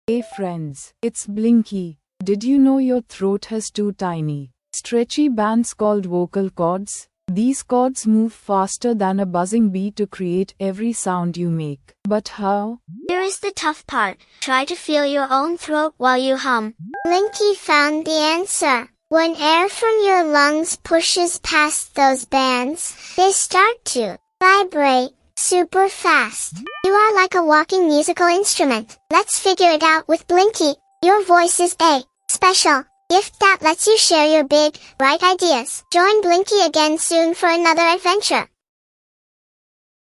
Hey friends, it's Blinky. Did you know your throat has two tiny, stretchy bands called vocal cords? These cords move faster than a buzzing bee to create every sound you make. But how? Here is the tough part. Try to feel your own throat while you hum. Blinky found the answer. When air from your lungs pushes past those bands, they start to vibrate super fast. You are like a walking musical instrument. Let's figure it out with Blinky. Your voice is a special gift that lets you share your big, bright ideas. Join Blinky again soon for another adventure.